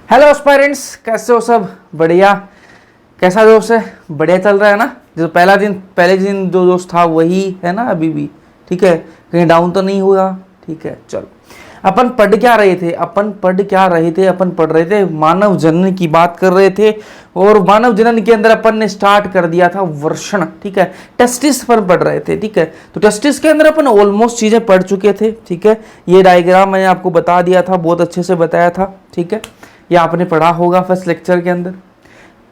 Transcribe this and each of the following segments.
Hello aspirants, कैसे हो सब? बढ़िया। कैसा दोस्त है? बढ़िया चल रहा है ना? जो पहले दिन जो दोस्त था वही है ना अभी भी? ठीक है, कहीं डाउन तो नहीं हुआ? ठीक है, चलो। अपन पढ़ रहे थे मानव जनन की बात कर रहे थे। और मानव जनन के अंदर अपन ने स्टार्ट कर दिया था वर्षण। ठीक है, टेस्टिस पर पढ़ रहे थे। ठीक है, तो टेस्टिस के अंदर अपन ऑलमोस्ट चीजें पढ़ चुके थे। ठीक है, ये डायग्राम मैंने आपको बता दिया था, बहुत अच्छे से बताया था। ठीक है, ये आपने पढ़ा होगा फर्स्ट लेक्चर के अंदर।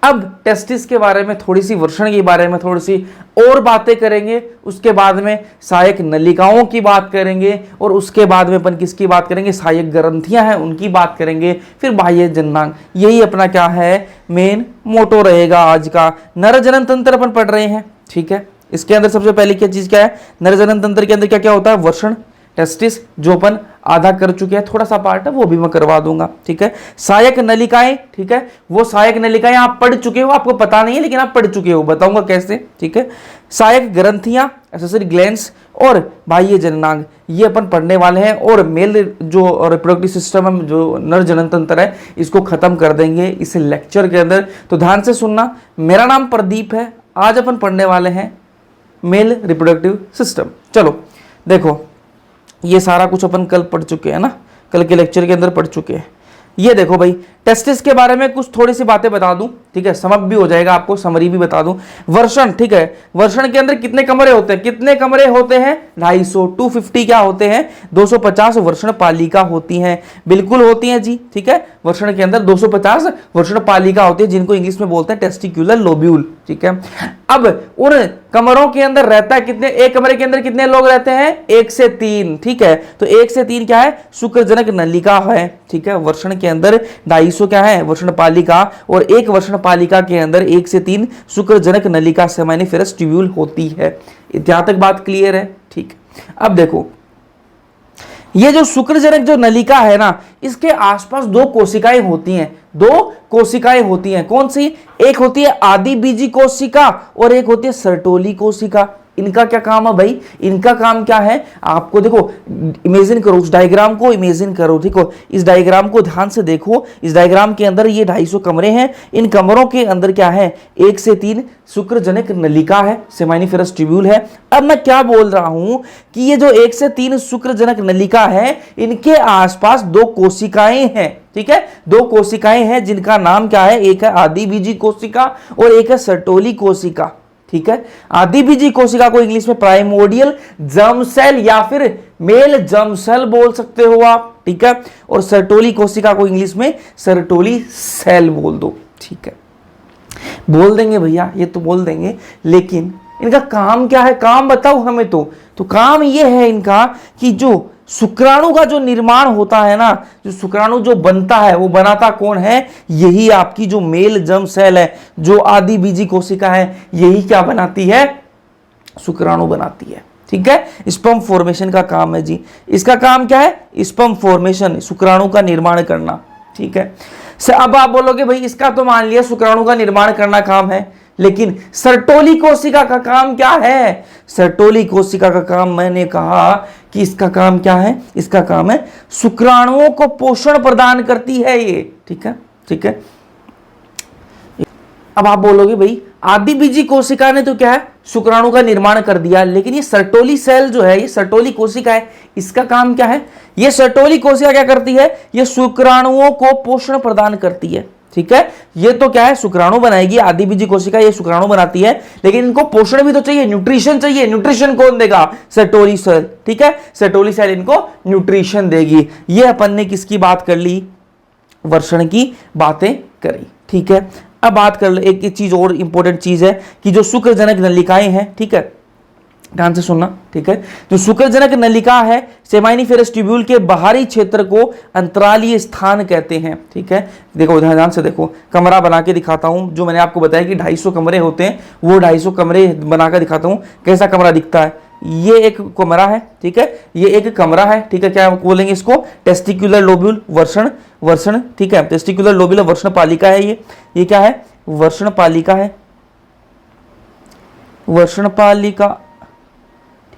अब टेस्टिस के बारे में थोड़ी सी, वर्षण के बारे में थोड़ी सी और बातें करेंगे। उसके बाद में सहायक नलिकाओं की बात करेंगे और उसके बाद में अपन किसकी बात करेंगे? सहायक ग्रंथियां हैं उनकी बात करेंगे। फिर बाह्य जननांग। यही अपना क्या है? मेन मोटो रहेगा आज का। नर जनन तंत्र अपन पढ़ रहे हैं। ठीक है, इसके अंदर सबसे पहले क्या चीज क्या है? नर जनन तंत्र के अंदर क्या क्या होता है? वर्षण, टेस्टिस, जो अपन आधा कर चुके हैं, थोड़ा सा पार्ट है वो भी मैं करवा दूंगा। ठीक है, सहायक नलिकाएं। ठीक है, वो सहायक नलिकाएं आप पढ़ चुके हो, आपको पता नहीं है लेकिन आप पढ़ चुके हो, बताऊंगा कैसे। ठीक है, सहायक ग्रंथियां, एक्सेसरी ग्लैंड्स और बाह्य जननांग, ये अपन पढ़ने वाले हैं। और मेल जो रिप्रोडक्टिव सिस्टम है, जो नर जनन तंत्र है, इसको खत्म कर देंगे इस लेक्चर के अंदर। तो ध्यान से सुनना। मेरा नाम प्रदीप है। आज अपन पढ़ने वाले हैं मेल रिप्रोडक्टिव सिस्टम। चलो देखो, ये सारा कुछ अपन कल पढ़ चुके हैं ना, कल के लेक्चर के अंदर पढ़ चुके हैं। ये देखो भाई, टेस्टिस के बारे में कुछ थोड़ी सी बातें बता दूं। ठीक है, समझ भी हो जाएगा आपको, समरी भी बता दूं। वर्षण, ठीक है, वर्षण के अंदर कितने कमरे होते हैं? कितने कमरे होते हैं? 250, 250 क्या होते हैं? 250 वर्षण पालिका होती हैं। बिल्कुल होती हैं जी। ठीक है, वर्षण के अंदर 250 वर्षण पालिका होती है, जिनको इंग्लिश में बोलते हैं टेस्टिक्युलर लोब्यूल। ठीक है, अब उन कमरों के अंदर रहता है कितने? एक कमरे के अंदर कितने लोग रहते हैं? 1 से 3। ठीक है, तो 1 से 3 क्या है? शुक्रजनक नलिका है। ठीक है, वर्षण के अंदर 250 क्या है? वर्षण पालिका। और एक वर्षण पालिका के अंदर 1 से 3 शुक्रजनक नलिका सेमाइनिफेरस ट्यूब्यूल होती है। यहां तक बात क्लियर है? ठीक। अब देखो, ये जो शुक्रजनक जो नलिका है ना, इसके आसपास 2 कोशिकाएं होती हैं। 2 कोशिकाएं होती हैं। कौन सी? एक होती है आदि बीजी कोशिका और एक होती है सर्टोली कोशिका। इनका क्या काम है भाई? इनका काम क्या है? आपको देखो, इमेजिन करो, उस डायग्राम को इमेजिन करो। ठीक हो, इस डायग्राम को ध्यान से देखो। इस डायग्राम के अंदर ये 250 कमरे हैं। इन कमरों के अंदर क्या है? 1 से 3 शुक्रजनक नलिका है, सेमाइनिफेरस ट्यूब्यूल है। अब मैं क्या बोल रहा हूं कि ये जो 1 से 3 शुक्रजनक नलिका है, इनके आसपास 2 कोशिकाएं हैं। ठीक है, 2 कोशिकाएं हैं जिनका नाम क्या है? एक है आदि बीजी कोशिका और एक है सर्टोली कोशिका। ठीक है, आदि बीजी कोशिका को इंग्लिश में प्राइमोर्डियल जर्म सेल या फिर मेल जर्म सेल बोल सकते हो आप। ठीक है, और सर्टोली कोशिका को इंग्लिश में सर्टोली सेल बोल दो। ठीक है, बोल देंगे भैया, ये तो बोल देंगे, लेकिन इनका काम क्या है? काम बताओ हमें। तो काम ये है इनका कि जो शुक्राणु का जो निर्माण होता है ना, जो शुक्राणु जो बनता है, वो बनाता कौन है? यही आपकी जो मेल जर्म सेल है, जो आदि बीजी कोशिका है, यही क्या बनाती है? शुक्राणु बनाती है। ठीक है, स्पर्म फॉर्मेशन का काम है जी। इसका काम क्या है? स्पर्म फॉर्मेशन, शुक्राणु का निर्माण करना। ठीक है, अब आप बोलोगे भाई इसका तो मान लिया शुक्राणु का निर्माण करना काम है, लेकिन सर्टोली कोशिका का काम क्या है? सर्टोली कोशिका का काम, मैंने कहा कि इसका काम क्या है? इसका काम है शुक्राणुओं को पोषण प्रदान करती है ये। ठीक है, ठीक है। अब आप बोलोगे भाई आदि बीजी कोशिका ने तो क्या है? शुक्राणु का निर्माण कर दिया, लेकिन ये सर्टोली सेल जो है, ये सर्टोली कोशिका है, इसका काम क्या है? ये सर्टोली कोशिका क्या करती है? ये शुक्राणुओं को पोषण प्रदान करती है। ठीक है, ये तो क्या है? शुक्राणु बनाएगी। आदि बीजी कोशिका ये शुक्राणु बनाती है, लेकिन इनको पोषण भी तो चाहिए, न्यूट्रिशन चाहिए। न्यूट्रिशन कौन देगा? Sertoli cell. ठीक है, सर्टोली सेल इनको न्यूट्रिशन देगी। ये अपन ने किसकी बात कर ली? वर्षण की बातें करी। ठीक है, अब बात कर ले, एक चीज और इंपॉर्टेंट चीज है कि जो शुक्रजनक नलिकाएं हैं, ठीक है, ध्यान से सुनना। ठीक है, जो शुक्रजनक नलिका है, सेमाइनिफेरस ट्यूब्यूल के बाहरी क्षेत्र को अंतरालीय स्थान कहते हैं। ठीक है, देखो ध्यान से देखो, कमरा बना के दिखाता हूं। जो मैंने आपको बताया कि 250 कमरे होते हैं, वो 250 कमरे बनाकर दिखाता हूं कैसा कमरा दिखता है। ये एक कमरा है। ठीक है, ये एक कमरा है। ठीक है, क्या बोलेंगे इसको? टेस्टिक्युलर लोब्यूल, वर्षण, वर्षण। ठीक है, टेस्टिक्युलर लोब्यूल वर्षण पालिका है ये क्या है? वर्षण पालिका है, वर्षण पालिका।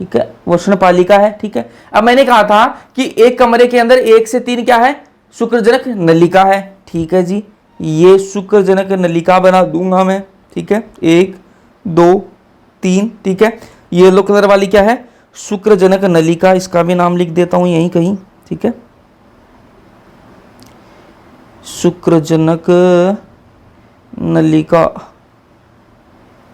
ठीक है, वर्षण पालिका है। ठीक है, अब मैंने कहा था कि एक कमरे के अंदर 1 से 3 क्या है? शुक्रजनक नलिका है। ठीक है जी, ये शुक्रजनक नलिका बना दूंगा मैं, ठीक है, 1 2 3, ठीक है। ये येलो कलर वाली क्या है, शुक्रजनक नलिका, इसका भी नाम लिख देता हूं यहीं कहीं, ठीक है, शुक्रजनक नलिका,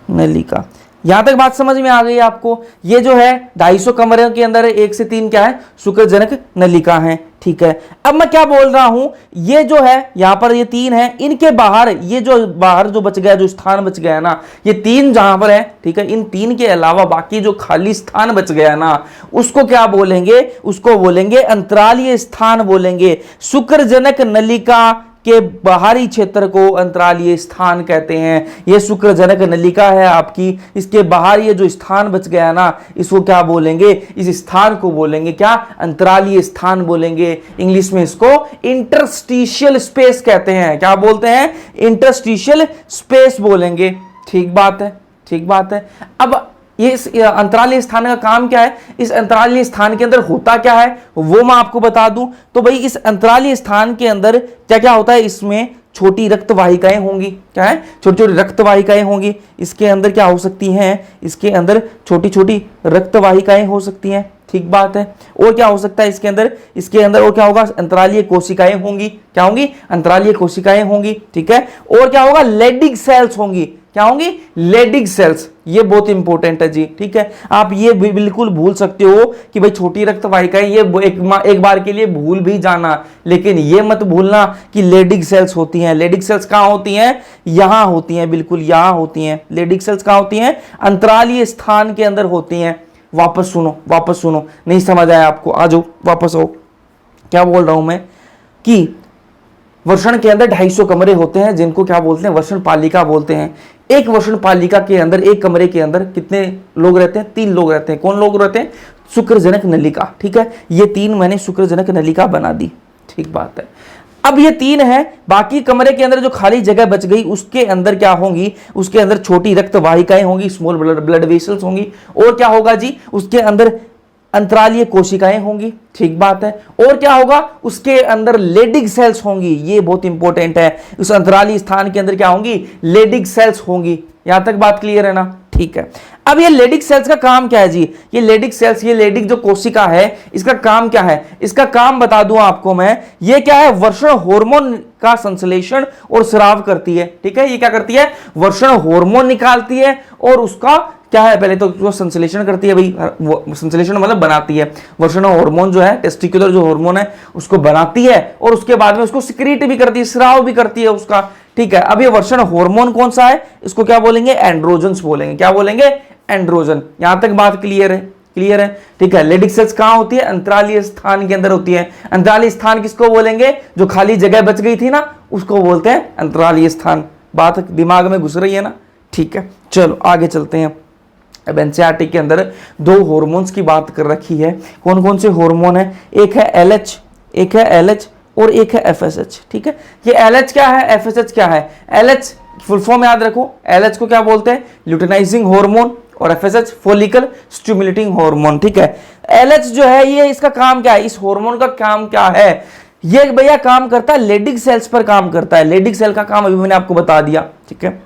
नलिका। यहां तक बात समझ में आ गई आपको। ये जो है 250 कमरे के अंदर 1 से 3 क्या है, शुक्रजनक नलिका है, ठीक है। अब मैं क्या बोल रहा हूं, ये जो है यहां पर ये 3 है, इनके बाहर ये जो बाहर जो बच गया, जो स्थान बच गया ना, ये 3 जहां पर है, ठीक है, इन 3 के अलावा बाकी जो खाली स्थान बच गया ना, उसको क्या बोलेंगे, उसको बोलेंगे अंतरालीय स्थान बोलेंगे। शुक्रजनक नलिका के बाहरी क्षेत्र को अंतरालीय स्थान कहते हैं। यह शुक्रजनक नलिका है आपकी, इसके बाहर ये जो स्थान बच गया ना, इसको क्या बोलेंगे, इस स्थान को बोलेंगे क्या, अंतरालीय स्थान बोलेंगे। इंग्लिश में इसको इंटरस्टिशियल स्पेस कहते हैं। क्या बोलते हैं, इंटरस्टिशियल स्पेस बोलेंगे। ठीक बात है, ठीक बात है। अब ये इस अंतरालीय स्थान का काम क्या है, इस अंतरालीय स्थान के अंदर होता क्या है वो मैं आपको बता दूं। तो भाई इस अंतरालीय स्थान के अंदर क्या क्या होता है, इसमें छोटी रक्त वाहिकाएं होंगी। क्या है, छोटी छोटी रक्त वाहिकाएं होंगी। इसके अंदर क्या हो सकती हैं, इसके अंदर छोटी छोटी रक्त वाहिकाएं हो सकती हैं। ठीक बात है। और क्या हो सकता है इसके अंदर और क्या होगा, अंतरालीय कोशिकाएं होंगी। क्या होंगी, अंतरालीय कोशिकाएं होंगी। ठीक है। और क्या होगा, लेडिग सेल्स होंगी। क्या होंगी, लेडिग सेल्स। ये बहुत इंपॉर्टेंट है जी। ठीक है, आप ये भी बिल्कुल भूल सकते हो कि भाई छोटी रक्त वाहिकाएं, ये एक बार के लिए भूल भी जाना, लेकिन ये मत भूलना कि लेडिग सेल्स होती हैं। लेडिग सेल्स कहां होती हैं, यहां होती हैं, बिल्कुल यहां होती हैं। लेडिग सेल्स कहां होती हैं, अंतरालीय स्थान के अंदर होती हैं। वापस सुनो, नहीं समझ आया आपको, आ जाओ वापस आओ। क्या बोल रहा हूं मैं कि वर्षण के अंदर 250 कमरे होते हैं, जिनको क्या बोलते हैं, वर्षण पालिका बोलते हैं। एक वर्षण पालिका के अंदर, एक कमरे के अंदर कितने लोग रहते हैं, 3 लोग रहते हैं। कौन लोग रहते हैं, शुक्रजनक नलिका। ठीक है, ये 3 मैंने शुक्रजनक नलिका बना दी। ठीक बात है। अब ये 3 है, बाकी कमरे के अंदर जो खाली जगह बच गई उसके अंदर क्या होंगी, उसके अंदर छोटी रक्त वाहिकाएं होंगी, स्मॉल ब्लड वेसल्स होंगी। और क्या होगा जी, उसके अंदर अंतरालीय कोशिकाएं होंगी। ठीक बात है। और क्या होगा, उसके अंदर लेडिग सेल्स होंगी। ये बहुत इंपॉर्टेंट है। उस अंतरालीय स्थान के अंदर क्या होंगी, लेडिग सेल्स होंगी। यहां तक बात क्लियर है ना। ठीक है। अब ये लेडिग सेल्स का काम क्या है जी, ये लेडिग सेल्स, ये लेडिग जो कोशिका है, इसका काम क्या है, इसका काम बता दूं आपको मैं। ये क्या है, वर्षण हार्मोन का संश्लेषण और स्राव करती है। ठीक है, ये क्या करती है, वर्षण हार्मोन निकालती है और उसका क्या है, पहले तो जो संश्लेषण करती है भाई, संश्लेषण मतलब बनाती है। वर्षण हार्मोन जो है, टेस्टिकुलर जो हार्मोन है, उसको बनाती है और उसके बाद में उसको सिक्रीट भी करती है, स्राव भी करती है उसका। ठीक है। अब ये वर्षण हार्मोन कौन सा है, इसको क्या बोलेंगे, एंड्रोजन्स बोलेंगे। क्या बोलेंगे, एंड्रोजन। यहां तक बात क्लियर है, क्लियर है। ठीक है। लेडिग सेल्स कहां होती है, अंतरालीय स्थान के अंदर होती है। अंतरालीय स्थान किसको बोलेंगे, जो खाली जगह बच गई थी ना, उसको बोलते हैं अंतरालीय स्थान। बात दिमाग में घुस रही है ना। ठीक है, चलो आगे चलते हैं। अब एनसीईआरटी के अंदर 2 हार्मोन्स की बात कर रखी है। कौन कौन से हार्मोन है, एक है एलएच, एक है एलएच और एक है एफएसएच। ठीक है, ये एलएच क्या है, एफएसएच क्या है। एलएच फुल फॉर्म याद रखो, एलएच को क्या बोलते हैं, ल्यूटेनाइजिंग हार्मोन, और एफएसएच फॉलिकल स्टिमुलेटिंग हार्मोन। ठीक है। एलएच जो है, ये इसका काम क्या है, इस हार्मोन का काम क्या है, ये भैया काम करता है लेडिग सेल्स पर काम करता है। लेडिग सेल का काम अभी मैंने आपको बता दिया। ठीक है,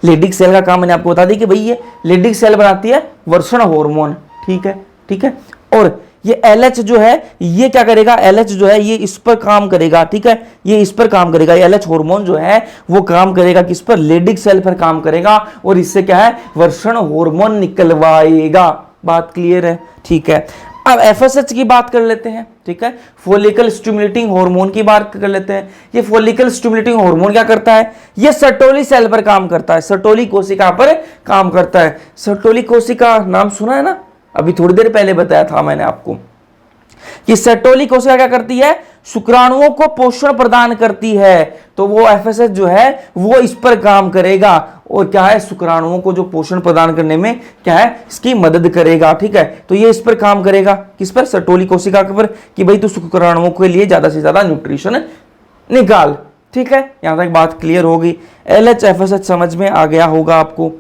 लेडिग सेल का काम मैंने आपको बता दिया कि भाई ये लेडिग सेल बनाती है वर्षण हार्मोन। ठीक है, ठीक है। और ये एलएच जो है, ये क्या करेगा, एलएच जो है ये इस पर काम करेगा। ठीक है, ये इस पर काम करेगा। ये एलएच हार्मोन जो है वो काम करेगा किस पर, लेडिग सेल पर काम करेगा और इससे क्या है, वर्षण हार्मोन निकलवाएगा। बात क्लियर है। ठीक है। अब एफएसएच की बात कर लेते हैं। ठीक है, फॉलिकल स्टिमुलेटिंग हार्मोन की बात कर लेते हैं। ये फॉलिकल स्टिमुलेटिंग हार्मोन क्या करता है, ये सर्टोली सेल पर काम करता है, सर्टोली कोशिका पर काम करता है। सर्टोली कोशिका नाम सुना है ना, अभी थोड़ी देर पहले बताया था मैंने आपको कि सर्टोली कोशिका क्या करती है, शुक्राणुओं को पोषण प्रदान करती है। तो वो एफएसएच जो है वो इस पर काम करेगा और क्या है, शुक्राणुओं को जो पोषण प्रदान करने में क्या है, इसकी मदद करेगा। ठीक है, तो ये इस पर काम करेगा, किस पर, सर्टोली कोशिका पर, कि भाई तू शुक्राणुओं के लिए ज्यादा से ज्यादा न्यूट्रिशन निकाल। ठीक है, यहां तक बात क्लियर होगी। एलएच एफएसएच समझ में आ गया होगा आपको।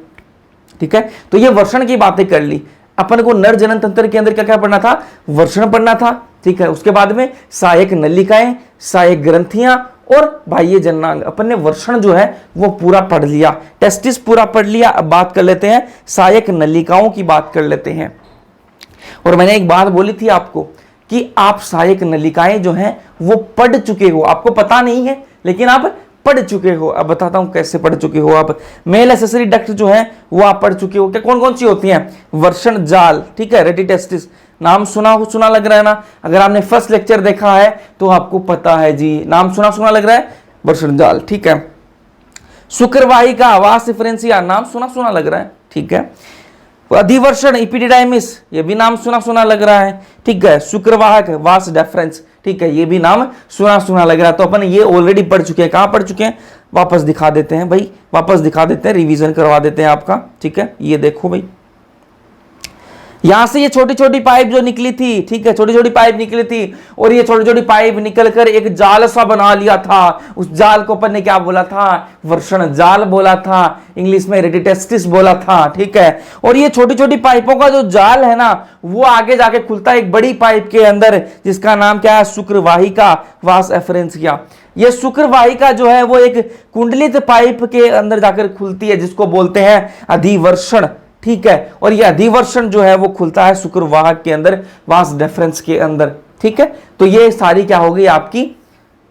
ठीक है, तो ये वर्षण की बातें कर ली। अपन को नर जनन तंत्र के अंदर क्या क्या पढ़ना था, वर्षण पढ़ना था। ठीक है, उसके बाद में सहायक नलिकाएं, सहायक ग्रंथियां और भाई ये जननांग, अपन ने वर्षण जो है वो पूरा पढ़ लिया, टेस्टिस पूरा पढ़ लिया। अब बात कर लेते हैं सहायक नलिकाओं की बात कर लेते हैं। और मैंने एक बात बोली थी आपको कि आप सहायक नलिकाएं जो हैं वो पढ़ चुके हो, आपको पता नहीं है लेकिन आप पढ़ चुके हो। अब बताता हूं कैसे पढ़ चुके हो आप। मेल एसेसरी डक्ट जो है वो आप पढ़ चुके हो। क्या कौन कौन सी होती हैं? वर्षण जाल, ठीक है, रेटिटेस्टिस, नाम सुना लग रहा है ना। अगर आपने फर्स्ट लेक्चर देखा है तो आपको पता है जी, नाम सुना लग रहा है, वर्षण जाल, ठीक है। शुक्रवाहिका, वास डिफरेंशिया, नाम सुना लग रहा है, ठीक है। अधिवर्षण इपिडिडाइमिस, ये भी नाम सुना लग रहा है, ठीक है। शुक्रवाहक, वास डेफरेंस, ठीक है, ये भी नाम सुना लग रहा है। तो अपन ये ऑलरेडी पढ़ चुके हैं। कहां पढ़ चुके हैं? वापस दिखा देते हैं भाई, वापस दिखा देते हैं, रिवीजन करवा देते हैं आपका, ठीक है। ये देखो भाई, यहां से ये छोटी छोटी पाइप जो निकली थी, ठीक है, छोटी छोटी पाइप निकली थी और ये छोटी छोटी पाइप निकलकर एक जाल सा बना लिया था। उस जाल को अपन ने क्या बोला था? वर्षण जाल बोला था, इंग्लिश में रेटिटेस्टिस बोला था, ठीक है। और ये छोटी छोटी पाइपों का जो जाल है ना वो आगे जाके खुलता है एक बड़ी पाइप के अंदर, जिसका नाम क्या है? शुक्रवाहिका, वास एफरेंसिया। ये शुक्रवाहिका जो है वो एक कुंडलित पाइप के अंदर जाकर खुलती है, जिसको बोलते हैं अधिवर्षण, ठीक है। और ये अधिवर्षण जो है वो खुलता है शुक्रवाहक के अंदर, वास डेफरेंस के अंदर, ठीक है। तो ये सारी क्या हो गई? आपकी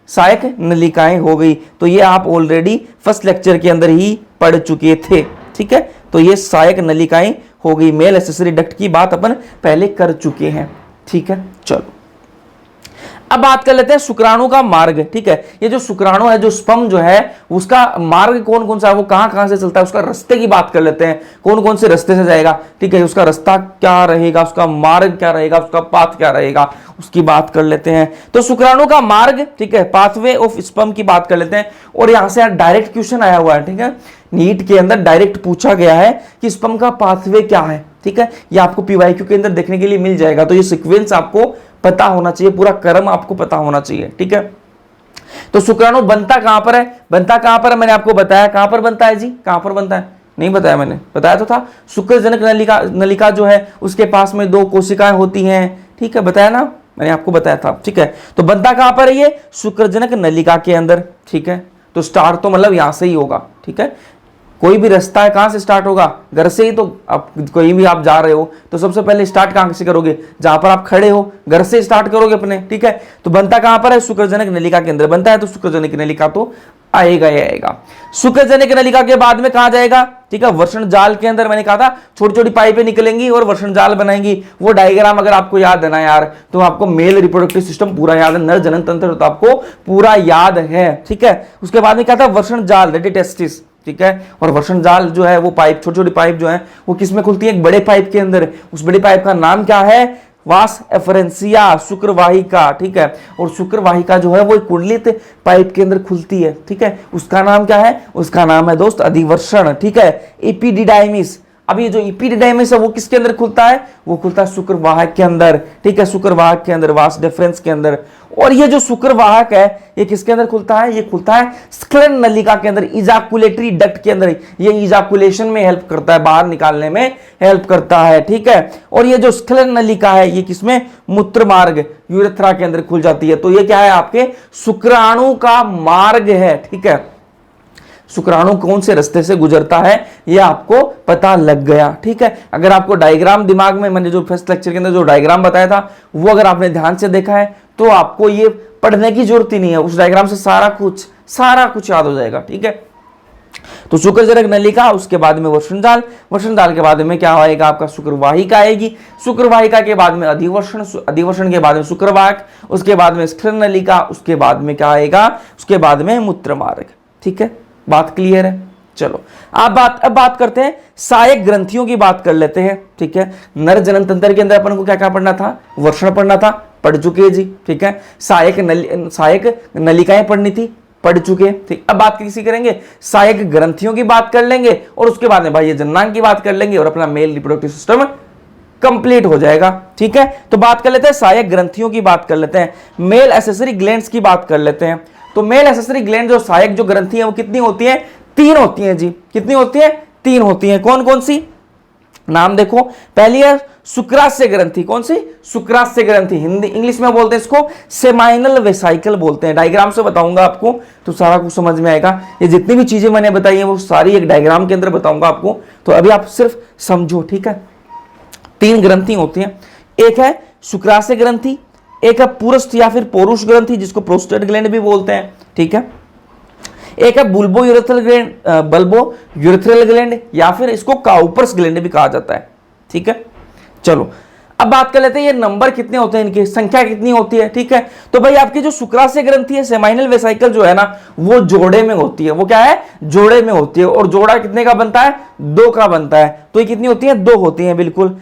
सहायक नलिकाएं हो गई। तो ये आप ऑलरेडी फर्स्ट लेक्चर के अंदर ही पढ़ चुके थे, ठीक है। तो ये सहायक नलिकाएं हो गई। मेल एसेसरी डक्ट की बात अपन पहले कर चुके हैं, ठीक है। चलो अब बात कर लेते हैं शुक्राणु का मार्ग, ठीक है। ये जो शुक्राणु है, जो स्पर्म जो है, उसका मार्ग कौन कौन सा है, वो कहां कहां से चलता है, उसका रास्ते की बात कर लेते हैं। कौन कौन से रास्ते से जाएगा, ठीक है, उसका रास्ता क्या रहेगा, उसका मार्ग क्या रहेगा, उसका पाथ क्या रहेगा, उसकी बात कर लेते हैं। तो शुक्राणु का मार्ग, ठीक है, पाथवे ऑफ स्पर्म की बात कर लेते हैं। और यहां से डायरेक्ट क्वेश्चन आया हुआ है, ठीक है, नीट के अंदर डायरेक्ट पूछा गया है कि स्पर्म का पाथवे क्या है, ठीक है। ये आपको पीवाईक्यू के अंदर देखने के लिए मिल जाएगा। तो ये सीक्वेंस आपको पता होना चाहिए, पूरा क्रम आपको पता होना चाहिए, ठीक है। तो शुक्राणु बनता कहां पर है? बनता कहां पर है? मैंने आपको बताया कहां पर बनता है जी, कहां पर बनता है? नहीं बताया मैंने, बताया तो था। शुक्रजनक नलिका जो है उसके पास में 2 कोशिकाएं होती हैं, ठीक है, बताया ना, मैंने आपको बताया था, ठीक है। तो बनता कहां पर है? ये शुक्रजनक नलिका के अंदर, ठीक है। तो स्टार्ट तो मतलब यहां से ही होगा, ठीक है। कोई भी रास्ता है कहां से स्टार्ट होगा? घर से ही। तो आप कोई भी आप जा रहे हो तो सबसे पहले स्टार्ट कहां से करोगे? जहां पर आप खड़े हो, घर से स्टार्ट करोगे अपने, ठीक है। तो बनता कहां पर है? शुक्रजनक नलिका के अंदर बनता है। तो शुक्रजनक नलिका तो आएगा ही आएगा। शुक्रजनक नलिका के बाद में कहां जाएगा? ठीक है, वर्षण जाल के अंदर। मैंने कहा था छोटी छोटी पाइपें निकलेंगी और वर्षण जाल बनाएंगी। वो डायग्राम अगर आपको याद है ना यार, तो आपको मेल रिप्रोडक्टिव सिस्टम पूरा याद है, नर जनन तंत्र तो आपको पूरा याद है, ठीक है। उसके बाद में क्या था? वर्षण जाल, रेटिटेस्टिस, ठीक है। और वर्षण जाल जो है वो पाइप, छोटी छोटी पाइप जो है वो किस में खुलती है? एक बड़े पाइप के अंदर। उस बड़ी पाइप का नाम क्या है? वास एफरेंसिया, शुक्रवाहिका, ठीक है। और शुक्रवाहिका जो है वो एक कुंडलित पाइप के अंदर खुलती है, ठीक है। उसका नाम क्या है? उसका नाम है दोस्त अधिवर्षण, ठीक है, एपिडिडाइमिस। अब ये जो एपिडिडाइमिस है वो किसके अंदर खुलता है? वो खुलता है शुक्रवाहक के अंदर, ठीक है, शुक्रवाहक के अंदर, वास डिफरेंस के अंदर। और ये जो शुक्रवाहक है ये किसके अंदर खुलता है? ये खुलता है स्क्लेरन नलिका के अंदर, इजाकुलेटरी डक्ट के अंदर। ये इजाकुलेशन में हेल्प करता है, बाहर निकालने में हेल्प करता है, ठीक है। और ये जो स्क्लेरन नलिका है ये किसमें? मूत्र मार्ग, यूरेथ्रा के अंदर खुल जाती है। तो ये क्या है? आपके शुक्राणु का मार्ग है, ठीक है। शुक्राणु कौन से रास्ते से गुजरता है ये आपको पता लग गया, ठीक है। अगर आपको डायग्राम दिमाग में, मैंने जो फर्स्ट लेक्चर के अंदर जो डायग्राम बताया था वो अगर आपने ध्यान से देखा है तो आपको ये पढ़ने की जरूरत ही नहीं है। उस डायग्राम से सारा कुछ याद हो जाएगा, ठीक है। तो शुक्रजनक नलिका, उसके बाद में वर्षण जाल, वर्षण जाल के बाद में क्या आएगा? आपका शुक्रवाहिका आएगी। शुक्रवाहिका के बाद में अधिवर्षण, अधिवर्षण के बाद में शुक्रवाहक, उसके बाद में स्क्लेरन नलिका, उसके बाद में क्या आएगा? उसके बाद में मूत्र मार्ग, ठीक है। बात क्लियर है? चलो अब बात करते हैं सहायक ग्रंथियों की बात कर लेते हैं, ठीक है। नर जनन तंत्र के अंदर अपन को क्या क्या पढ़ना था? वर्षण पढ़ना था, पढ़ चुके हैं जी, ठीक है। सहायक नलिकाएं पढ़नी थी, पढ़ चुके, ठीक। अब बात किसी करेंगे? सहायक ग्रंथियों की बात कर लेंगे और उसके बाद में भाई ये जननांग की बात कर लेंगे और अपना मेल रिप्रोडक्टिव सिस्टम कंप्लीट हो जाएगा, ठीक है। तो बात कर लेते हैं सहायक ग्रंथियों की बात कर लेते हैं, मेल एसेसरी ग्लैंड्स की बात कर लेते हैं। तो मेल एसेसरी ग्लैंड जो सहायक जो ग्रंथि है वो कितनी होती है? 3 होती हैं जी। कितनी होती है? 3 होती हैं। कौन कौन सी? नाम देखो, पहली है शुक्राशय ग्रंथि। कौन सी? शुक्राशय ग्रंथि। हिंदी इंग्लिश में बोलते हैं इसको सेमाइनल वेसाइकल बोलते हैं। डायग्राम से बताऊंगा आपको तो सारा कुछ समझ में आएगा। ये जितनी भी चीजें मैंने बताई हैं वो सारी एक डायग्राम के अंदर बताऊंगा आपको, तो अभी आप सिर्फ समझो, ठीक है। 3 ग्रंथि होती हैं, एक है शुक्राशय ग्रंथि, एक है पुरुष या फिर पौरुष ग्रंथि जिसको प्रोस्टेट ग्लैंड भी बोलते हैं, ठीक है। एक है bulbourethral gland, bulbourethral gland या फिर इसको काउपर्स ग्लैंड भी कहा जाता है, ठीक है। चलो अब बात कर लेते हैं ये नंबर कितने होते हैं, इनकी संख्या कितनी होती है, ठीक है। तो भाई आपकी जो शुक्राशय ग्रंथि है, सेमाइनल वेसाइकल जो है ना, वो जोड़े में होती है। वो क्या है? जोड़े में होती है। और जोड़ा कितने का बनता है? 2 का बनता है। तो ये कितनी होती है? 2 होती है, बिल्कुल।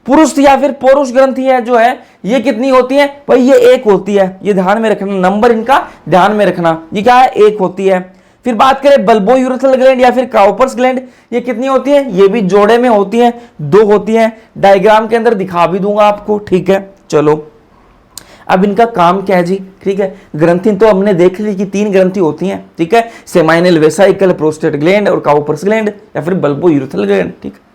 पुरुष या फिर पौरुष ग्रंथि है जो है, ये कितनी होती है भाई? ये 1 होती है। ये ध्यान में रखना, नंबर इनका ध्यान में रखना। ये क्या है? 1 होती है। फिर बात करें बल्बो यूरेथ्रल ग्लैंड या फिर काउपर्स ग्लैंड, ये कितनी होती है? ये भी जोड़े में होती है, 2 होती है। डायग्राम के अंदर दिखा भी दूंगा आपको, ठीक है। चलो अब इनका काम क्या है जी, ठीक है। ग्रंथि तो हमने देख ली कि 3 ग्रंथि होती हैं, ठीक है। सेमाइनल वेसाइकल, प्रोस्टेट ग्लैंड और काउपर्स ग्लैंड या फिर बल्बो यूरेथ्रल ग्लैंड, ठीक है।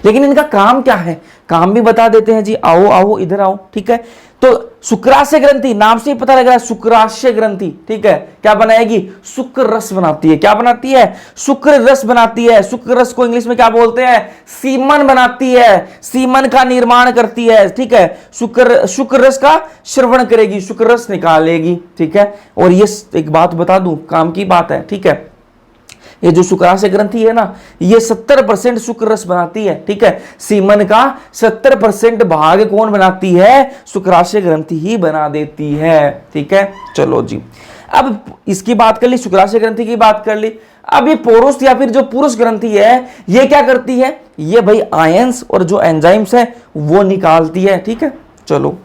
लेकिन इनका काम क्या है, काम भी बता देते हैं जी। आओ आओ इधर आओ, ठीक है। तो शुक्राशय ग्रंथि, नाम से ही पता लग रहा है शुक्राशय ग्रंथि, ठीक है। क्या बनाएगी? शुक्र रस बनाती है। क्या बनाती है? शुक्र रस बनाती है। शुक्र रस को इंग्लिश में क्या बोलते हैं? सीमन बनाती है, सीमन का निर्माण करती है, ठीक है। शुक्र रस का श्रवण करेगी, शुक्र रस निकालेगी, ठीक है। और ये एक बात बता दूं, काम की बात है, ठीक है। ये जो शुक्राशय ग्रंथि है ना, ये 70% शुक्र रस बनाती है, ठीक है। सीमन का 70% भाग कौन बनाती है? शुक्राशय ग्रंथि ही बना देती है, ठीक है। चलो जी, अब इसकी बात कर ली, शुक्राशय ग्रंथि की बात कर ली। अब ये पौरुष या फिर जो पुरुष ग्रंथि है, ये क्या करती है? ये भाई आयंस और जो एंजाइम्स है वो निकालती है, ठीक है। चलो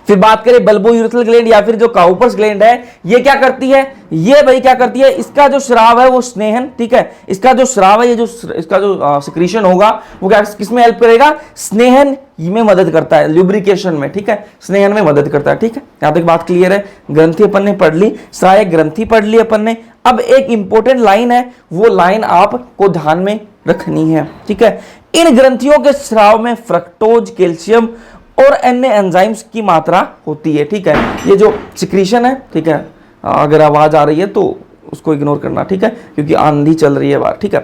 फिर बात करें बल्बो यूरेथ्रल ग्लैंड या फिर जो काउपर्स ग्लैंड है, ये क्या करती है? ये भाई क्या करती है? इसका जो स्राव है वो स्नेहन, ठीक है। इसका जो स्राव है, ये जो इसका जो सिक्रीशन होगा वो क्या किसमें हेल्प करेगा? स्नेहन में मदद करता है, ल्यूब्रिकेशन में, ठीक है। स्नेहन में मदद करता है, ठीक है। यहां तक बात क्लियर है। ग्रंथि अपन ने पढ़ ली, सहायक ग्रंथि पढ़ ली अपन ने। अब एक इंपॉर्टेंट लाइन है, वो लाइन आपको ध्यान में रखनी है, ठीक है। इन ग्रंथियों के स्राव में फ्रक्टोज, कैल्शियम और अन्य एंजाइम्स की मात्रा होती है, ठीक है। ये जो सिक्रीशन है, ठीक है, अगर आवाज आ रही है तो उसको इग्नोर करना, ठीक है, क्योंकि आंधी चल रही है बाहर, ठीक है।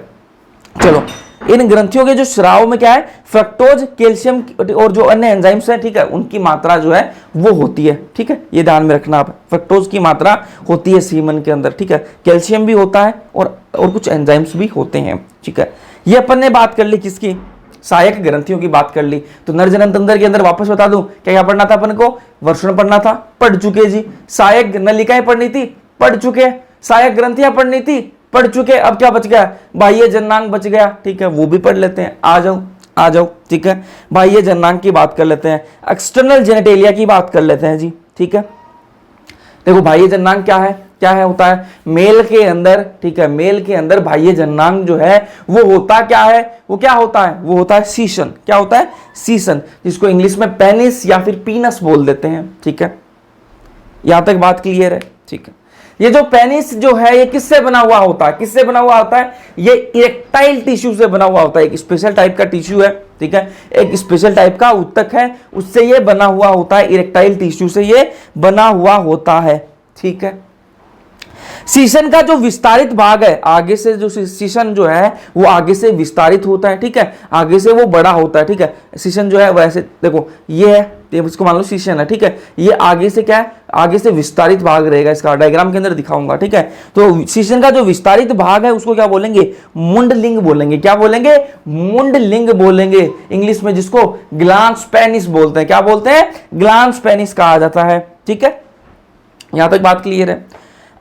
चलो इन ग्रंथियों के जो स्राव में क्या है? फ्रक्टोज, कैल्शियम और जो अन्य एंजाइम्स है, ठीक है, उनकी मात्रा जो है वो होती है, ठीक है। ये ध्यान में रखना आप, फ्रक्टोज की मात्रा होती है सीमन के अंदर, ठीक है। कैल्शियम भी होता है और कुछ एंजाइम्स भी होते हैं, ठीक है। ये अपन ने बात कर ली किसकी? सहायक ग्रंथियों की बात कर ली। तो नर जनन तंत्र के अंदर वापस बता दूं, क्या क्या पढ़ना था अपन को? वर्षण पढ़ना था, पढ़ चुके जी। सहायक नलिकाएं पढ़नी थी, पढ़ चुके। सहायक ग्रंथियां पढ़नी थी, पढ़ चुके। अब क्या बच गया? बाह्य जननांग बच गया, ठीक है, वो भी पढ़ लेते हैं। आ जाओ आ जाओ, ठीक है। बाह्य जननांग की बात कर लेते हैं, एक्सटर्नल जेनेटेलिया की बात कर लेते हैं जी, ठीक है। देखो बाह्य जननांग क्या है? क्या है होता है मेल के अंदर, ठीक है। मेल के अंदर बाह्य जननांग जो है वो होता क्या है? वो क्या होता है? वो होता है सीसन। क्या होता है? सीसन, जिसको इंग्लिश में पेनिस या फिर पीनस बोल देते हैं, ठीक है। यहां तक बात क्लियर है, ठीक है। ये जो पेनिस जो है ये किससे बना हुआ होता है? किससे बना हुआ होता है? ये इरेक्टाइल टिश्यू से बना हुआ होता है। एक स्पेशल टाइप का टिश्यू है, ठीक है, एक स्पेशल टाइप का उत्तक है, उससे ये बना हुआ होता है। इरेक्टाइल टिश्यू से ये बना हुआ होता है, ठीक है। सीसन का जो विस्तारित भाग है, आगे से जो सीसन जो है वो आगे से विस्तारित होता है, ठीक है, आगे से वो बड़ा होता है, ठीक है। सीसन जो है वैसे देखो ये है, इसको मान लो सीसन है, ठीक है। ये आगे से क्या है? आगे से विस्तारित भाग रहेगा, इसका डायग्राम के अंदर दिखाऊंगा, ठीक है। तो सीसन का जो विस्तारित भाग है उसको क्या बोलेंगे? मुंडलिंग बोलेंगे। क्या बोलेंगे? मुंडलिंग बोलेंगे इंग्लिश में, जिसको ग्लांस पेनिस बोलते हैं। क्या बोलते हैं? ग्लांस पेनिस कहा जाता है, ठीक है। यहां तक बात क्लियर है।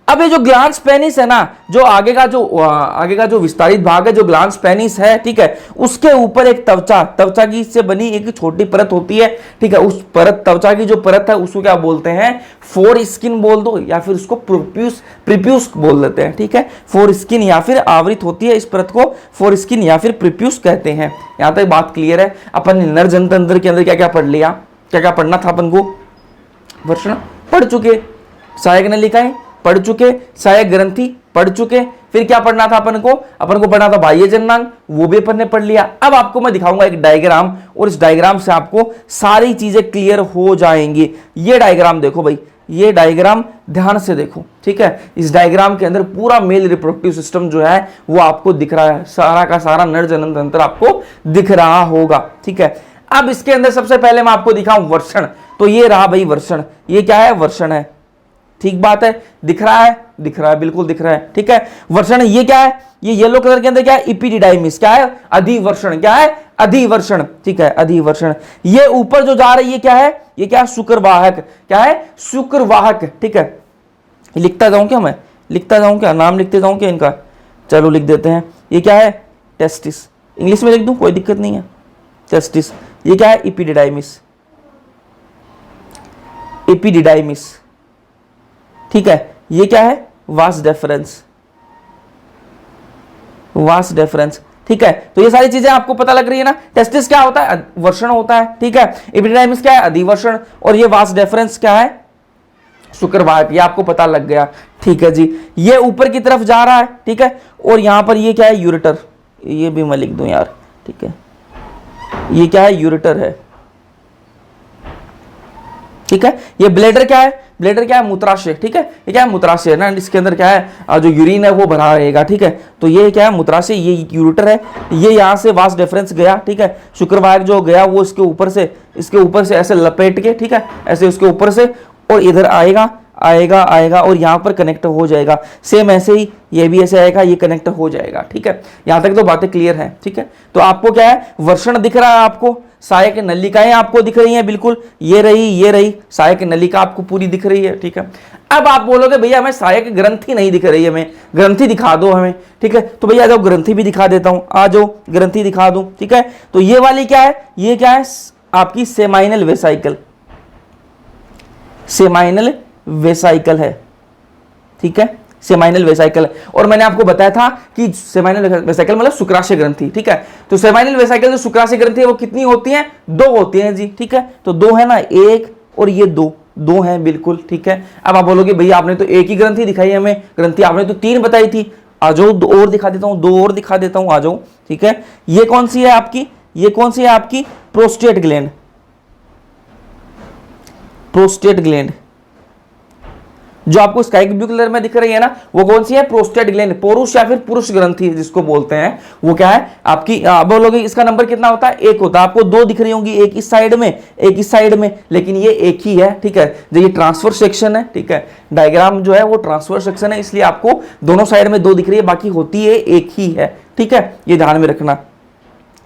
अब ये जो ग्लांस पेनिस है ना, जो आगे का जो विस्तारित भाग है, जो ग्लांस पेनिस है, ठीक है, उसके ऊपर एक त्वचा की से बनी एक छोटी परत होती है, ठीक है। उस परत, त्वचा की जो परत है उसको क्या बोलते हैं? फोर स्किन बोल दो या फिर उसको प्रिप्यूस बोल देते हैं, ठीक है। फोर स्किन या फिर आवृत होती है इस परत को फोर स्किन या फिर प्रिप्यूस कहते हैं। यहां तक बात क्लियर है। अपन ने नर जनतंत्र के अंदर क्या क्या पढ़ लिया? क्या क्या पढ़ना था अपन को? वर्षण पढ़ चुके, सहायक नलिकाएं पढ़ चुके, सहायक ग्रंथि पढ़ चुके, फिर क्या पढ़ना था अपन को पढ़ना था बाह्य जननांग, वो भी अपन ने पढ़ लिया। अब आपको मैं दिखाऊंगा एक डायग्राम, और इस डायग्राम से आपको सारी चीजें क्लियर हो जाएंगी। ये डायग्राम देखो भाई, ये डायग्राम ध्यान से देखो, ठीक है। इस डायग्राम के अंदर पूरा मेल रिप्रोडक्टिव सिस्टम जो है वो आपको दिख रहा है, सारा का सारा नर जनन तंत्र आपको दिख रहा होगा, ठीक है। अब इसके अंदर सबसे पहले मैं आपको दिखाऊं वर्षण, तो ये रहा भाई वर्षण, ये क्या है, वर्षण है, ठीक बात है, दिख रहा है, बिल्कुल दिख रहा है, ठीक है। वर्षण ये क्या है, ये येलो कलर के अंदर क्या है, इपिडिडाइमिस, क्या है, अधिवर्षण, क्या है, अधिवर्षण, ठीक है, अधिवर्षण। ये ऊपर जो जा रही है क्या है, ये क्या है, शुक्रवाहक, क्या है, शुक्रवाहक, ठीक है। लिखता जाऊं क्या, मैं लिखता जाऊं क्या, नाम लिखते जाऊं क्या इनका, चलो लिख देते हैं। ये क्या है, टेस्टिस, इंग्लिश में लिख दूं, कोई दिक्कत नहीं है, टेस्टिस। ये क्या है, इपिडिडाइमिस, एपिडिडाइमिस, ठीक है। ये क्या है, वास डेफरेंस, वास डेफरेंस, ठीक है। तो ये सारी चीजें आपको पता लग रही है ना। टेस्टिस क्या होता है, वर्षण होता है, ठीक है। एपिडिडाइमिस क्या है, अधिवर्षण, और ये वास डेफरेंस क्या है, शुक्रवाहक, ये आपको पता लग गया, ठीक है जी। ये ऊपर की तरफ जा रहा है, ठीक है, और यहां पर ये क्या है, यूरेटर, ये भी मैं लिख दूं यार, ठीक है। ये क्या है, यूरेटर है, ठीक है। ये ब्लेडर क्या है, ब्लेडर क्या है, मूत्राशय, ठीक है। ये क्या है, मूत्राशय है ना, इसके अंदर क्या है, जो यूरिन है वो भरा रहेगा, ठीक है। तो ये क्या है, मूत्राशय, ये यूरेटर है। ये यहां से वास डेफरेंस गया, ठीक है, शुक्रवाहक जो गया वो इसके ऊपर से ऐसे लपेट के, ठीक है, ऐसे उसके ऊपर से, और इधर आएगा और यहां पर कनेक्ट हो जाएगा। सेम ऐसे ही ये भी ऐसे आएगा, ये कनेक्ट हो जाएगा, ठीक है। यहां तक तो बातें क्लियर हैं, ठीक है। तो आपको क्या है, वर्षण दिख रहा है, आपको सहायक नलिकाएं आपको दिख रही हैं, बिल्कुल ये रही सहायक नलिका आपको पूरी दिख रही है, ठीक है। अब आप बोलोगे भैया हमें सहायक ग्रंथि नहीं दिख रही है, हमें ग्रंथि दिखा दो हमें, ठीक है। तो भैया आ जाओ, ग्रंथि भी दिखा देता हूं, आ जाओ ग्रंथि दिखा दूं, ठीक है। तो ये वाली क्या है, ये क्या है, आपकी सेमाइनल वेसाइकल, सेमाइनल वेसाइकल है, ठीक है, सेमाइनल वेसाइकल। और मैंने आपको बताया था कि सेमाइनल वेसाइकल मतलब शुक्राशय ग्रंथि, ठीक है। तो सेमाइनल वेसाइकल जो शुक्राशय ग्रंथि है वो कितनी होती है, 2 होती हैं जी, ठीक है। तो 2 है ना, 1 और ये 2 हैं, बिल्कुल, ठीक है। अब आप बोलोगे भैया आपने तो एक ही ग्रंथि दिखाई हमें, ग्रंथि आपने तो 3 बताई थी, आ जाओ 2 और दिखा देता हूं, 2 और दिखा देता हूं, आ जाओ, ठीक है। ये कौन सी है आपकी, ये कौन सी है आपकी, प्रोस्टेट ग्लैंड, प्रोस्टेट ग्लैंड जो आपको स्काई ब्लू कलर में दिख रही है ना, वो कौन सी है, प्रोस्टेट ग्लैंड, पुरुष या फिर पुरुष ग्रंथि जिसको बोलते हैं, वो क्या है आपकी, बोलोगे इसका नंबर कितना होता है, 1 होता है। आपको 2 दिख रही होंगी, एक इस साइड में, एक इस साइड में, लेकिन ये एक ही है, ठीक है। जो ये ट्रांसफर सेक्शन है, ठीक है, डायग्राम जो है वो ट्रांसफर सेक्शन है, इसलिए आपको दोनों साइड में 2 दिख रही है, बाकी होती है एक ही है, ठीक है, ये ध्यान में रखना।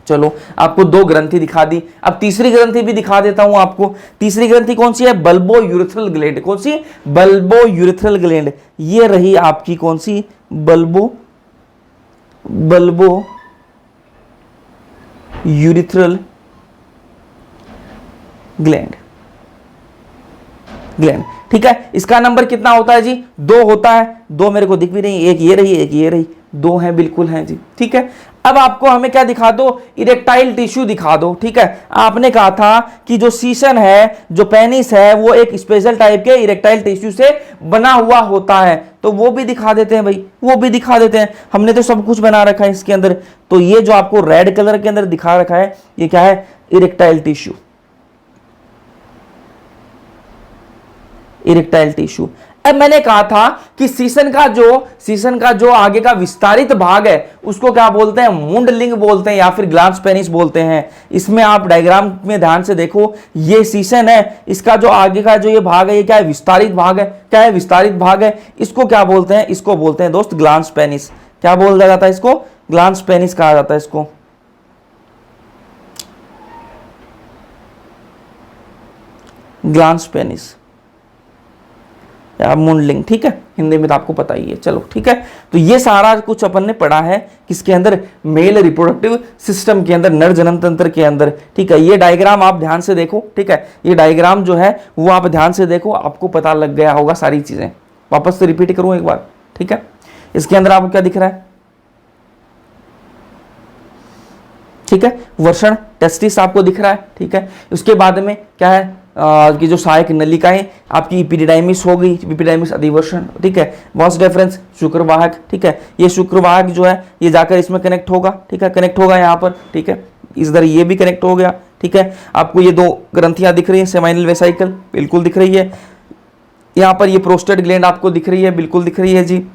चलो आपको 2 ग्रंथि दिखा दी, अब तीसरी ग्रंथि भी दिखा देता हूं आपको। तीसरी ग्रंथि कौन सी है, बल्बो यूरेथ्रल ग्लैंड, कौन सी, बल्बो यूरेथ्रल ग्लैंड, ये रही आपकी कौन सी, बल्बो यूरेथ्रल ग्लैंड, ठीक है। इसका नंबर कितना होता है जी, 2 होता है, 2 मेरे को दिख भी नहीं, एक ये रही, 2 है, बिल्कुल है जी, ठीक है। अब आपको हमें क्या दिखा दो, इरेक्टाइल टिश्यू दिखा दो, ठीक है। आपने कहा था कि जो सीसन है, जो पेनिस है, वो एक स्पेशल टाइप के इरेक्टाइल टिश्यू से बना हुआ होता है, तो वो भी दिखा देते हैं भाई, वो भी दिखा देते हैं। हमने तो सब कुछ बना रखा है इसके अंदर। तो ये जो आपको रेड कलर के अंदर दिखा रखा है, ये क्या है, इरेक्टाइल टिश्यू, इरेक्टाइल टिश्यू। अब मैंने कहा था कि सीसन का जो आगे का विस्तारित भाग है उसको क्या बोलते हैं, मुंडलिंग बोलते हैं या फिर ग्लांस पेनिस बोलते हैं। इसमें आप डायग्राम में ध्यान से देखो, ये सीसन है, इसका जो आगे का जो ये भाग है, ये क्या है, विस्तारित भाग है, क्या है, विस्तारित भाग है। इसको क्या बोलते हैं, इसको बोलते हैं दोस्त ग्लांस पेनिस। क्या बोला जाता है इसको, ग्लांस पेनिस कहा जाता है इसको, ग्लांस पेनिस या मुंडलिंग, ठीक है, हिंदी में तो आपको पता ही है। चलो ठीक है, तो ये सारा कुछ अपन ने पढ़ा है किसके अंदर, मेल रिप्रोडक्टिव सिस्टम के अंदर, नर जनन तंत्र के अंदर, ठीक है। ये डायग्राम आप ध्यान से देखो, ठीक है, ये डायग्राम जो है वो आप ध्यान से देखो, आपको पता लग गया होगा सारी चीजें। वापस से रिपीट करूं एक बार, ठीक है। इसके अंदर आपको क्या दिख रहा है, ठीक है, वर्षण टेस्टिस आपको दिख रहा है, ठीक है। उसके बाद में क्या है, की जो सहायक नलिकाएं आपकी इपिडिडाइमिस हो गई, इपिडिडाइमिस अधिवर्षण, ठीक है, वॉस डेफरेंस शुक्रवाहक, ठीक है, ये शुक्रवाहक जो है ये जाकर इसमें कनेक्ट होगा, ठीक है, कनेक्ट होगा यहाँ पर, ठीक है, इधर ये भी कनेक्ट हो गया, ठीक है। आपको ये 2 ग्रंथियां दिख रही है, सेमाइनल वेसाइकल बिल्कुल दिख रही है, यहाँ पर ये प्रोस्टेट ग्लैंड आपको दिख रही है, बिल्कुल दिख रही है जी,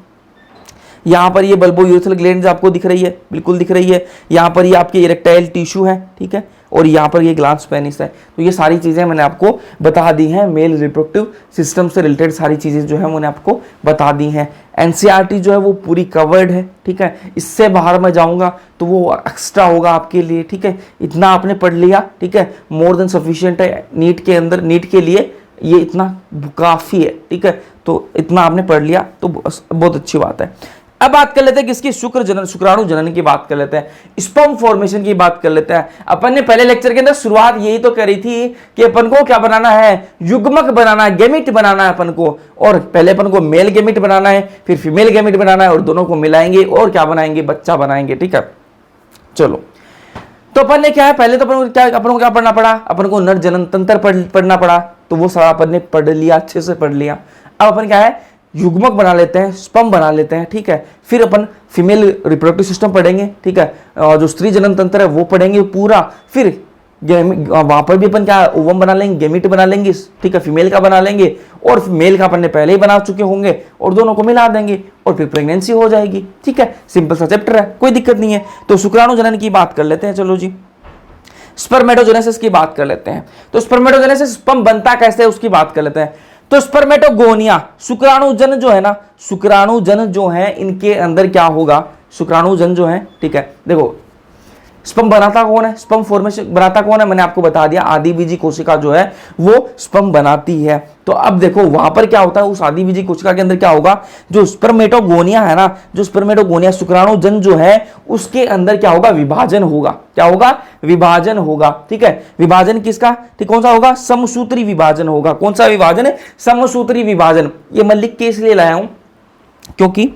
यहाँ पर ये बल्बोयूरेथ्रल ग्लैंड आपको दिख रही है, बिल्कुल दिख रही है, यहाँ पर ये आपके इरेक्टाइल टिश्यू है, ठीक है, और यहाँ पर ये ग्लांस पेनिस है। तो ये सारी चीज़ें मैंने आपको बता दी हैं, मेल रिप्रोडक्टिव सिस्टम से रिलेटेड सारी चीज़ें जो है मैंने आपको बता दी हैं। एनसीईआरटी जो है वो पूरी कवर्ड है, ठीक है, इससे बाहर मैं जाऊँगा तो वो एक्स्ट्रा होगा आपके लिए, ठीक है, इतना आपने पढ़ लिया, ठीक है, मोर देन सफिशिएंट है नीट के अंदर, नीट के लिए ये इतना काफ़ी है, ठीक है, तो इतना आपने पढ़ लिया तो बहुत अच्छी बात है। अब बात कर लेते हैं किसकी, शुक्र जनन, शुक्राणु जनन की बात कर लेते हैं, स्पर्म फॉर्मेशन की बात कर लेते हैं। अपन ने पहले लेक्चर के अंदर शुरुआत यही तो करी थी कि अपन को क्या बनाना है, युग्मक बनाना है, गेमिट बनाना है अपन को, और पहले अपन को मेल गेमिट बनाना है, फिर फीमेल गेमिट बनाना है, और दोनों को मिलाएंगे और क्या बनाएंगे, बच्चा बनाएंगे, ठीक है। चलो, तो अपन ने क्या है, पहले तो अपन को क्या पढ़ना पड़ा, अपन को नर जनन तंत्र पढ़ना पड़ा, तो वो सारा अपन ने पढ़ लिया, अच्छे से पढ़ लिया। अब अपन क्या है, युग्मक बना लेते हैं, स्पर्म बना लेते हैं, ठीक है, फिर अपन फीमेल रिप्रोडक्टिव सिस्टम पढ़ेंगे, ठीक है, और जो स्त्री जनन तंत्र है वो पढ़ेंगे पूरा, फिर वहां पर भी अपन क्या ओवम बना लेंगे, गेमिट बना लेंगे, ठीक है, फीमेल का बना लेंगे, और मेल का अपन ने पहले ही बना चुके होंगे, और दोनों को मिला देंगे और फिर प्रेगनेंसी हो जाएगी, ठीक है, सिंपल सा चैप्टर है, कोई दिक्कत नहीं है। तो शुक्राणु जनन की बात कर लेते हैं, चलो जी। स्पर्मेटोजेनेसिस की बात कर लेते हैं, तो स्पर्मेटोजेनेसिस, स्पर्म बनता कैसे है उसकी बात कर लेते हैं। तो स्पर्मेटोगोनिया, शुक्राणुजन जो है ना, शुक्राणुजन जो है इनके अंदर क्या होगा, शुक्राणुजन जो है, ठीक है, देखो स्पर्म बनाता कौन है, स्पर्म फॉर्मेशन बनाता कौन है, मैंने आपको बता दिया, आदिबीजी कोशिका जो है वो स्पर्म बनाती है। तो अब देखो वहां पर क्या होता है, उस आदिबीजी कोशिका के अंदर क्या होगा, जो स्पर्मेटोगोनिया है ना, जो स्पर्मेटोगोनिया शुक्राणुजन जो है उसके अंदर क्या होगा, विभाजन होगा, क्या होगा, विभाजन होगा, ठीक है, विभाजन किसका, ठीक, कौन सा होगा, समसूत्री विभाजन होगा। कौन सा विभाजन है, समसूत्री विभाजन। ये मैं लिख के इसलिए लाया हूं क्योंकि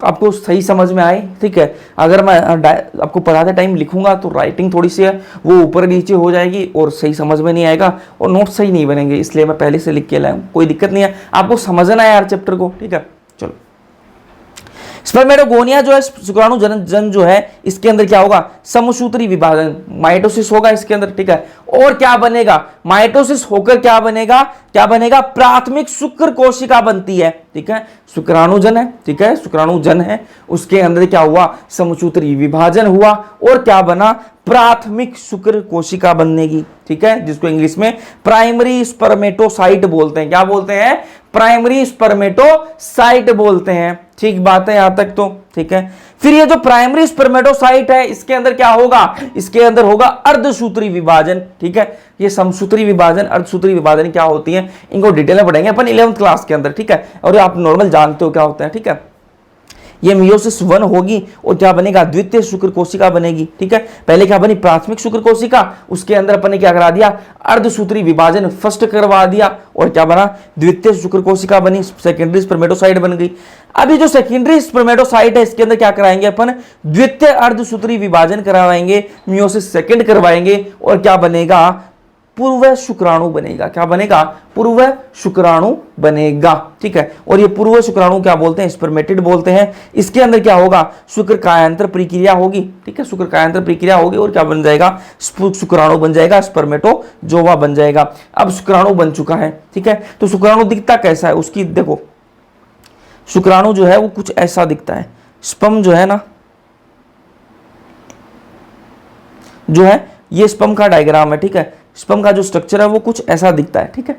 आपको सही समझ में आए, ठीक है। अगर मैं आपको पढ़ाते टाइम लिखूंगा तो राइटिंग थोड़ी सी है वो ऊपर नीचे हो जाएगी और सही समझ में नहीं आएगा और नोट सही नहीं बनेंगे, इसलिए मैं पहले से लिख के लाया हूं। कोई दिक्कत नहीं है, आपको समझना है यार चैप्टर को, ठीक है। चलो, स्पर्मेटोगोनिया जो है शुक्राणु जन जो है इसके अंदर क्या होगा, समसूत्री विभाजन, माइटोसिस होगा इसके अंदर, ठीक है। और क्या बनेगा, माइटोसिस होकर क्या बनेगा, क्या बनेगा, प्राथमिक शुक्र कोशिका बनती है, ठीक है। शुक्राणुजन है, ठीक है, शुक्राणुजन है, उसके अंदर क्या हुआ, समसूत्री विभाजन हुआ और क्या बना, प्राथमिक शुक्र कोशिका बनेगी, ठीक है, जिसको इंग्लिश में प्राइमरी स्पर्मेटोसाइट बोलते हैं। क्या बोलते हैं, प्राइमरी स्पर्मेटोसाइट बोलते हैं। ठीक बात है यहां तक तो, ठीक है। फिर ये जो प्राइमरी स्पर्मेटोसाइट है इसके अंदर क्या होगा, इसके अंदर होगा अर्धसूत्री विभाजन, ठीक है। ये समसूत्री विभाजन, अर्धसूत्री विभाजन क्या होती है, इनको डिटेल में पढ़ेंगे अपन 11th क्लास के अंदर, ठीक है। और आप नॉर्मल जानते हो क्या होता है, ठीक है। ये मियोसिस 1 होगी और क्या बनेगा, द्वितीय शुक्र कोशिका बनेगी, ठीक है। पहले क्या बनी, प्राथमिक शुक्र कोशिका, उसके अंदर अपन ने क्या करा दिया, अर्धसूत्री विभाजन फर्स्ट करवा दिया और क्या बना, द्वितीय शुक्र कोशिका बनी, सेकेंडरी स्पर्मेटोसाइट बन गई। अभी जो सेकेंडरी स्पर्मेटोसाइट है इसके अंदर क्या कराएंगे अपन, द्वितीय अर्धसूत्री विभाजन करवाएंगे, मियोसिस सेकेंड करवाएंगे और क्या बनेगा, पूर्व शुक्राणु बनेगा। क्या बनेगा, पूर्व शुक्राणु बनेगा, ठीक है। और ये पूर्व शुक्राणु क्या बोलते हैं, स्पर्मेटिड बोलते हैं। इसके अंदर क्या होगा, शुक्र कायांतर प्रक्रिया होगी, ठीक है, शुक्र कायांतर प्रक्रिया होगी और क्या बन जाएगा, शुक्राणु बन जाएगा, स्पर्मेटोजोवा बन जाएगा। अब शुक्राणु बन चुका है, ठीक है। तो शुक्राणु दिखता कैसा है, उसकी देखो, शुक्राणु जो है वो कुछ ऐसा दिखता है। स्पर्म जो है ना, जो है ये स्पर्म का डायग्राम है, ठीक है। स्पर्म का जो स्ट्रक्चर है वो कुछ ऐसा दिखता है, ठीक है,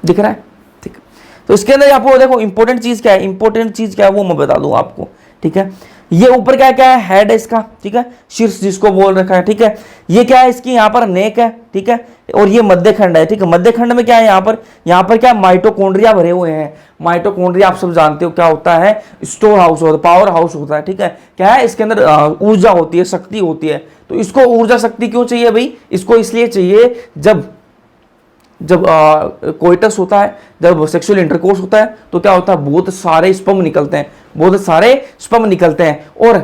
दिख रहा है, ठीक है। तो इसके अंदर आपको देखो इंपॉर्टेंट चीज क्या है, इंपॉर्टेंट चीज क्या है वो मैं बता दूं आपको, ठीक है। ये ऊपर क्या क्या है, हेड है इसका, ठीक है, शीर्ष जिसको बोल रखा है, ठीक है। ये क्या है, इसकी यहाँ पर नेक है, ठीक है, और ये मध्य खंड है, ठीक है। मध्य खंड में क्या है, यहाँ पर क्या माइटोकॉन्ड्रिया भरे हुए हैं। माइटोकॉन्ड्रिया आप सब जानते हो क्या होता है, स्टोर हाउस होता है, पावर हाउस होता है, ठीक है। क्या है, इसके अंदर ऊर्जा होती है, शक्ति होती है। तो इसको ऊर्जा शक्ति क्यों चाहिए भाई, इसको इसलिए चाहिए जब कोइटस होता है, जब सेक्सुअल इंटरकोर्स होता है तो क्या होता है, बहुत सारे स्पर्म निकलते हैं, बहुत सारे स्पर्म निकलते हैं। और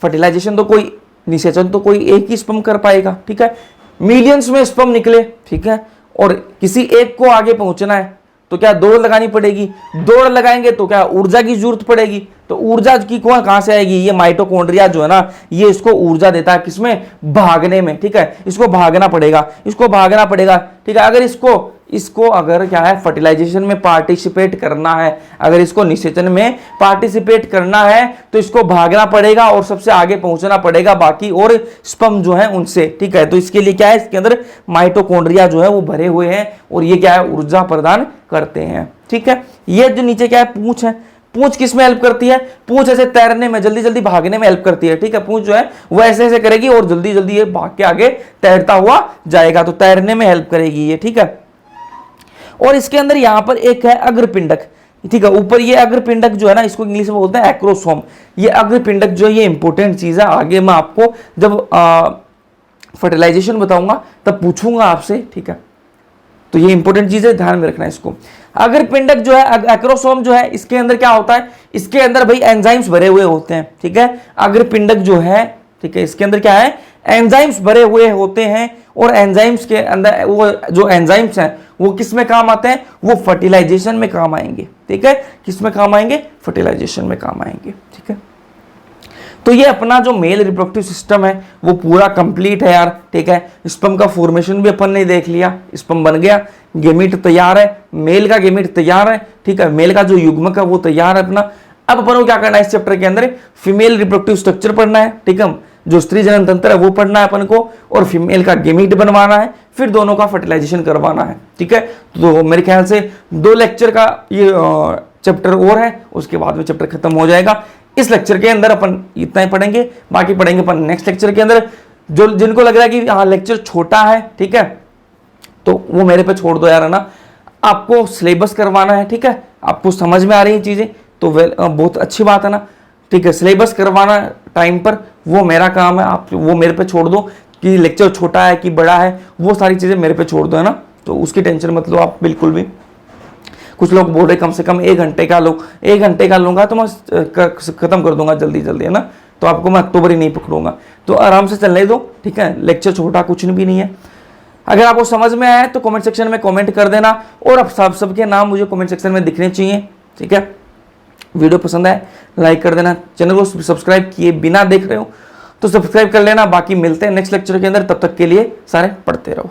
फर्टिलाइजेशन तो कोई, निषेचन तो कोई एक ही स्पर्म कर पाएगा, ठीक है। मिलियंस में स्पर्म निकले, ठीक है, और किसी एक को आगे पहुंचना है तो क्या दौड़ लगानी पड़ेगी, दौड़ लगाएंगे तो क्या ऊर्जा की जरूरत पड़ेगी, तो ऊर्जा की कहां से आएगी, ये माइटोकॉन्ड्रिया जो है ना ये इसको ऊर्जा देता है, किसमें, भागने में, ठीक है, इसको भागना पड़ेगा, इसको भागना पड़ेगा, ठीक है। अगर इसको अगर क्या है फर्टिलाइजेशन में पार्टिसिपेट करना है, अगर इसको निषेचन में पार्टिसिपेट करना है तो इसको भागना पड़ेगा और सबसे आगे पहुंचना पड़ेगा बाकी और स्पर्म जो है उनसे, ठीक है। तो इसके लिए क्या है, इसके अंदर माइटोकॉन्ड्रिया जो है वो भरे हुए हैं और ये क्या है ऊर्जा प्रदान करते हैं, ठीक है। ये जो नीचे क्या है, पूंछ है, पूंछ किस में हेल्प करती है, पूंछ ऐसे तैरने में, जल्दी जल्दी भागने में हेल्प करती है, ठीक है। पूंछ जो है वो ऐसे ऐसे करेगी और जल्दी जल्दी ये भाग के आगे तैरता हुआ जाएगा, तो तैरने में हेल्प करेगी ये, ठीक है। और इसके अंदर यहां पर एक है अग्रपिंडक, ठीक है, ऊपर ये अग्रपिंडक जो है ना इसको इंग्लिश में बोलते हैं एक्रोसोम। ये अग्रपिंडक जो है ये इंपॉर्टेंट चीज है, आगे मैं आपको जब फर्टिलाइजेशन बताऊंगा तब पूछूंगा आपसे, ठीक है। तो ये इंपॉर्टेंट चीज है, ध्यान में रखना है इसको। अग्रपिंडक जो है एक्रोसोम जो है इसके अंदर क्या होता है, इसके अंदर भाई एंजाइम्स भरे हुए होते हैं, ठीक है। अग्रपिंडक जो है, ठीक है, इसके अंदर क्या है, एंजाइम्स भरे हुए होते हैं और एंजाइम्स के अंदर वो जो एंजाइम्स हैं वो किस में काम आते हैं, वो फर्टिलाइजेशन में काम आएंगे, ठीक है। किस में काम आएंगे, फर्टिलाइजेशन में काम आएंगे, ठीक है। तो ये अपना जो मेल रिप्रोडक्टिव सिस्टम है वो पूरा कंप्लीट है यार, ठीक है। स्पर्म का फॉर्मेशन भी अपन ने देख लिया, स्पर्म बन गया, गेमीट तैयार है, मेल का गेमीट तैयार है, ठीक है, मेल का जो युग्मक है वो तैयार है अपना। अब अपन को क्या करना है इस चैप्टर के अंदर, फीमेल रिप्रोडक्टिव स्ट्रक्चर पढ़ना है, ठीक है, जो स्त्री जनन तंत्र है वो पढ़ना है अपन को, और फीमेल का गेमीट बनवाना है, फिर दोनों का फर्टिलाइजेशन करवाना है, ठीक है। तो मेरे ख्याल से 2 लेक्चर का ये चैप्टर और है, उसके बाद में चैप्टर खत्म हो जाएगा। इस लेक्चर के अंदर अपन इतना ही पढ़ेंगे, बाकी पढ़ेंगे अपन नेक्स्ट लेक्चर के अंदर। जो जिनको लग रहा है कि हाँ लेक्चर छोटा है, ठीक है, तो वो मेरे पे छोड़ दो यार, है ना। आपको सिलेबस करवाना है, ठीक है, आपको समझ में आ रही है चीजें तो बहुत अच्छी बात है ना, ठीक है। सिलेबस करवाना टाइम पर वो मेरा काम है, आप वो मेरे पे छोड़ दो कि लेक्चर छोटा है कि बड़ा है, वो सारी चीजें मेरे पे छोड़ दो, है ना। तो उसकी टेंशन मत लो आप बिल्कुल भी। कुछ लोग बोल रहे कम से कम 1 घंटे का लो, 1 घंटे का लूंगा तो मैं खत्म कर दूंगा जल्दी जल्दी, है ना। तो आपको मैं अक्टूबर ही नहीं पकड़ूंगा, तो आराम से चलने दो, ठीक है। लेक्चर छोटा कुछ भी नहीं है। अगर आपको समझ में आया तो कमेंट सेक्शन में कमेंट कर देना, और अब सबके नाम मुझे कमेंट सेक्शन में दिखने चाहिए, ठीक है। वीडियो पसंद आए लाइक कर देना, चैनल को सब्सक्राइब किए बिना देख रहे हो तो सब्सक्राइब कर लेना। बाकी मिलते हैं नेक्स्ट लेक्चर के अंदर, तब तक के लिए सारे पढ़ते रहो।